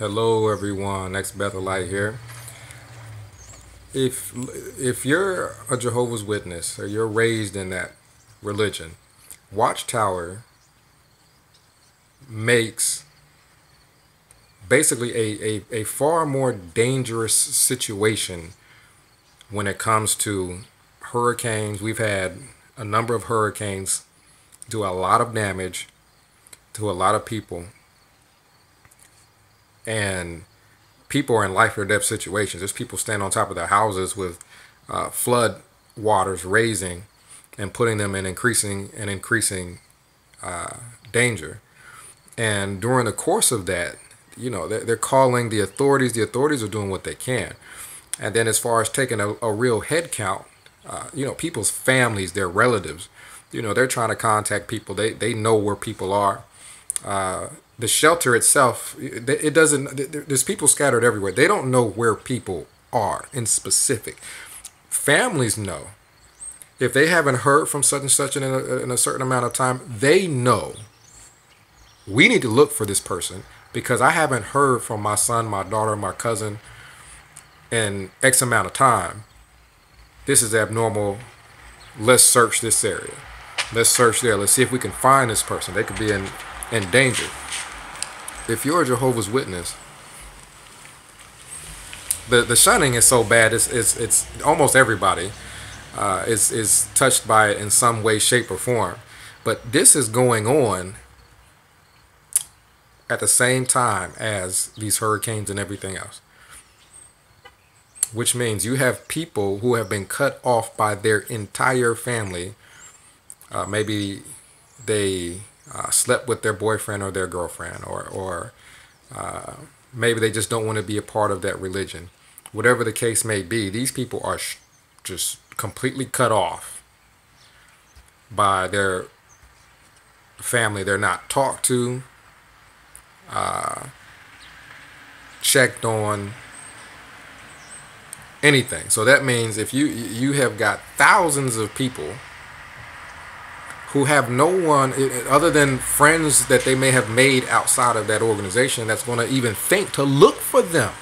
Hello everyone, ex Bethelite here. If if you're a Jehovah's Witness or you're raised in that religion, Watchtower makes basically a far more dangerous situation when it comes to hurricanes. We've had a number of hurricanes do a lot of damage to a lot of people, and people are in life or death situations. There's people standing on top of their houses with flood waters raising and putting them in increasing danger. And during the course of that, they're calling the authorities. The authorities are doing what they can. And then as far as taking a real head count, people's families, their relatives, they're trying to contact people. They know where people are. The shelter itself, it doesn't, there's people scattered everywhere. They don't know where people are in specific. Families know. If they haven't heard from such and such in a certain amount of time, they know we need to look for this person because I haven't heard from my son, my daughter, my cousin in X amount of time. This is abnormal. Let's search this area. Let's search there. Let's see if we can find this person. They could be in danger. If you're a Jehovah's Witness, the shunning is so bad. It's almost everybody is touched by it in some way, shape, or form. But this is going on at the same time as these hurricanes and everything else, which means you have people who have been cut off by their entire family. Maybe they slept with their boyfriend or their girlfriend, or maybe they just don't want to be a part of that religion. Whatever the case may be, these people are just completely cut off by their family. They're not talked to, checked on, anything. So that means if you have got thousands of people who have no one other than friends that they may have made outside of that organization that's going to even think to look for them.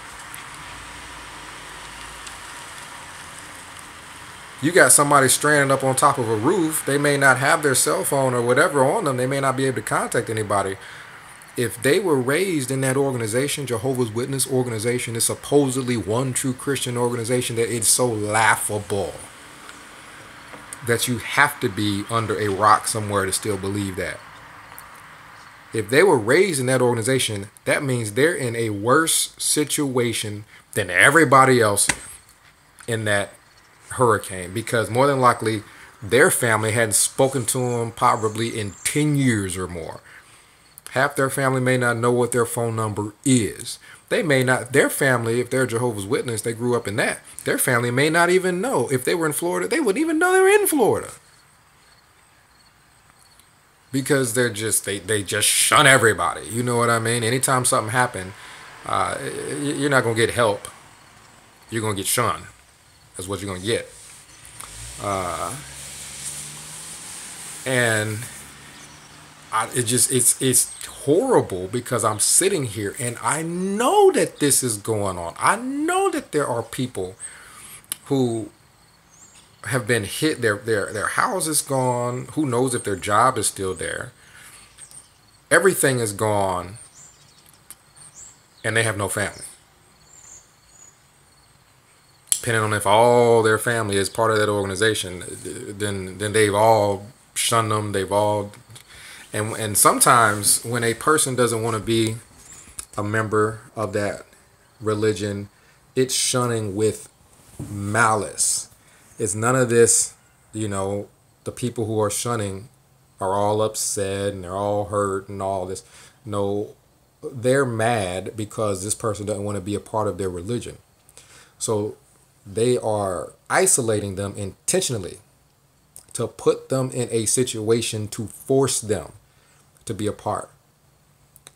You got somebody stranded up on top of a roof. They may not have their cell phone or whatever on them. They may not be able to contact anybody. If they were raised in that organization, Jehovah's Witness organization, is supposedly one true Christian organization, that it's so laughable that you have to be under a rock somewhere to still believe that. If they were raised in that organization, that means they're in a worse situation than everybody else in that hurricane, because more than likely their family hadn't spoken to them probably in 10 years or more. Half their family may not know what their phone number is. They may not, their family, if they're Jehovah's Witness, they grew up in that, their family may not even know. If they were in Florida, they wouldn't even know they were in Florida. Because they just shun everybody. You know what I mean? Anytime something happens, you're not going to get help. You're going to get shunned. That's what you're going to get. It's horrible, because I'm sitting here and I know that this is going on. I know that there are people who have been hit, their house is gone. Who knows if their job is still there? Everything is gone, and they have no family. Depending on if all their family is part of that organization, then they've all shunned them. They've all, and sometimes when a person doesn't want to be a member of that religion, it's shunning with malice. It's none of this, the people who are shunning are all upset and they're all hurt and all this. No, they're mad because this person doesn't want to be a part of their religion. So they are isolating them intentionally to put them in a situation to force them to be a part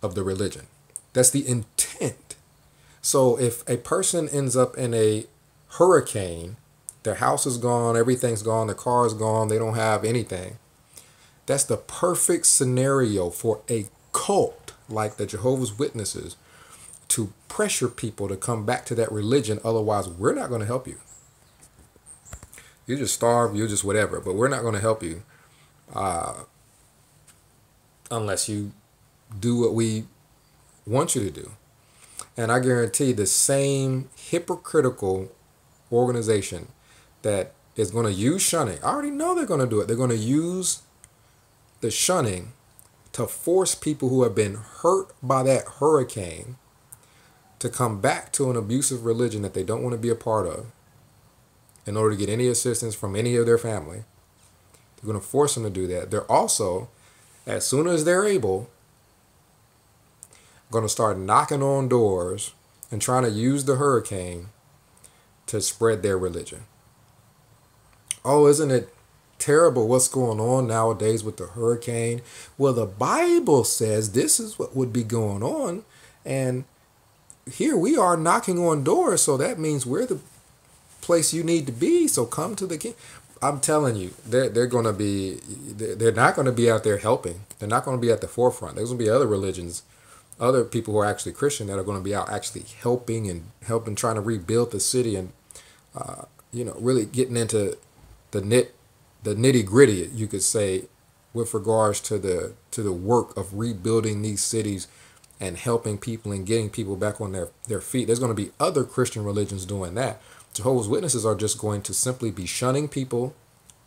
of the religion. That's the intent. So if a person ends up in a hurricane, their house is gone, everything's gone, their car is gone, they don't have anything, that's the perfect scenario for a cult like the Jehovah's Witnesses to pressure people to come back to that religion. Otherwise, we're not going to help you. You just starve, you just whatever, but we're not going to help you unless you do what we want you to do. And I guarantee the same hypocritical organization that is going to use shunning, I already know they're going to do it. They're going to use the shunning to force people who have been hurt by that hurricane to come back to an abusive religion that they don't want to be a part of in order to get any assistance from any of their family. They're going to force them to do that. They're also, as soon as they're able, going to start knocking on doors and trying to use the hurricane to spread their religion. Oh, isn't it terrible what's going on nowadays with the hurricane? Well, the Bible says this is what would be going on, and here we are knocking on doors, so that means we're the place you need to be, so come to the king. I'm telling you, they're not going to be out there helping. They're not going to be at the forefront. There's going to be other religions, other people who are actually Christian that are going to be out actually helping trying to rebuild the city and really getting into the nitty gritty, you could say, with regards to the work of rebuilding these cities and helping people and getting people back on their feet. There's going to be other Christian religions doing that. Jehovah's Witnesses are just going to simply be shunning people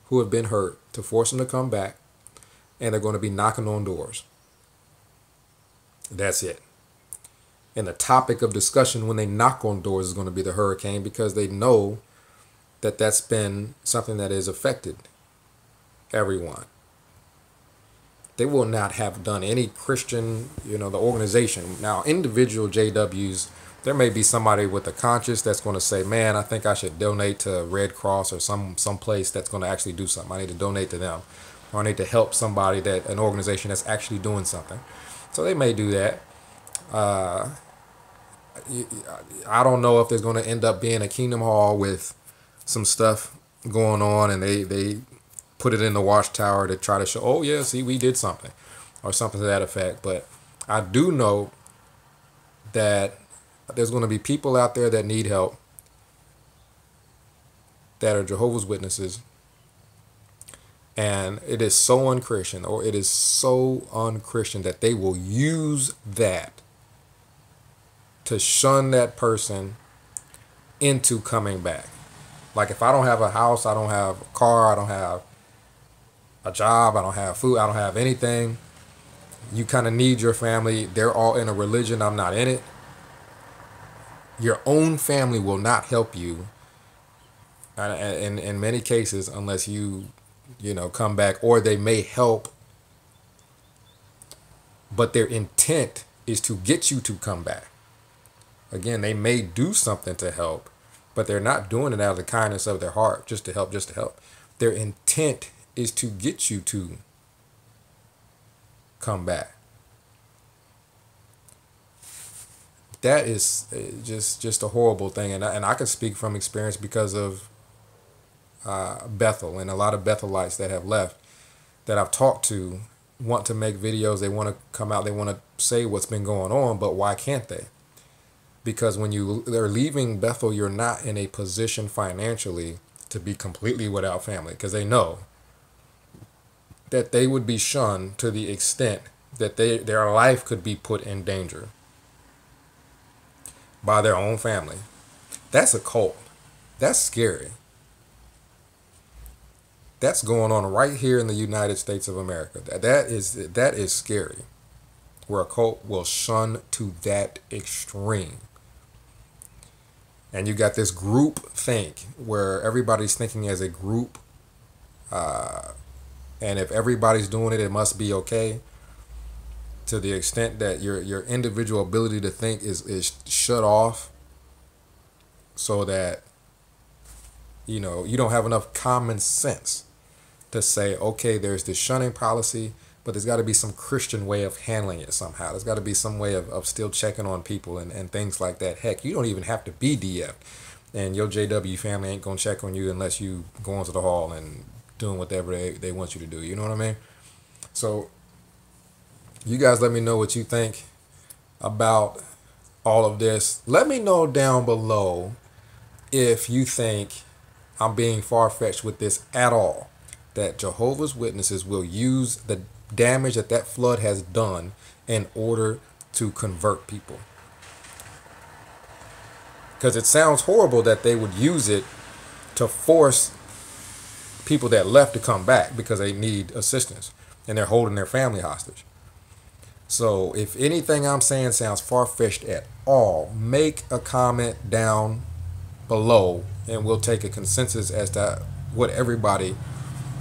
who have been hurt to force them to come back, and they're going to be knocking on doors. That's it. And the topic of discussion when they knock on doors is going to be the hurricane, because they know that that's been something that has affected everyone. They will not have done any Christian, the organization. Now, individual JWs, there may be somebody with a conscience that's going to say, man, I think I should donate to Red Cross or some place that's going to actually do something. I need to donate to them. Or I need to help somebody, an organization that's actually doing something. So they may do that. I don't know if there's going to end up being a Kingdom Hall with some stuff going on, and they put it in the watchtower to try to show, oh yeah, see, we did something, or something to that effect. But I do know that there's going to be people out there that need help, that are Jehovah's Witnesses, and it is so unchristian, that they will use that to shun that person into coming back. Like, if I don't have a house, I don't have a car, I don't have a job, I don't have food, I don't have anything, you kind of need your family. They're all in a religion, I'm not in it. Your own family will not help you in many cases unless you come back, or they may help, but their intent is to get you to come back. Again, they may do something to help, but they're not doing it out of the kindness of their heart, just to help. Their intent is to get you to come back. That is just a horrible thing, and I can speak from experience because of Bethel, and a lot of Bethelites that have left that I've talked to want to make videos. They want to come out, they want to say what's been going on, but why can't they? Because when they're leaving Bethel, you're not in a position financially to be completely without family, because they know that they would be shunned to the extent that their life could be put in danger by their own family. That's a cult. That's scary. That's going on right here in the United States of America. That is scary, where a cult will shun to that extreme. And you got this group think where everybody's thinking as a group, and if everybody's doing it, it must be okay, to the extent that your individual ability to think is shut off, so that you don't have enough common sense to say, okay, there's this shunning policy, but there's got to be some Christian way of handling it somehow. There's got to be some way of still checking on people and things like that. Heck, you don't even have to be DF'd, and your JW family ain't going to check on you unless you go into the hall and doing whatever they want you to do. You know what I mean? So you guys let me know what you think about all of this. Let me know down below if you think I'm being far-fetched with this at all, that Jehovah's Witnesses will use the damage that that flood has done in order to convert people. Because it sounds horrible that they would use it to force people that left to come back because they need assistance and they're holding their family hostage. So if anything I'm saying sounds far-fetched at all, make a comment down below and we'll take a consensus as to what everybody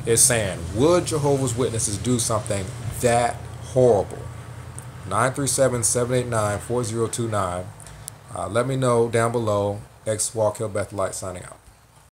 is saying. Would Jehovah's Witnesses do something that horrible? 937-789-4029. Let me know down below. X Walk Hill Beth Light signing out.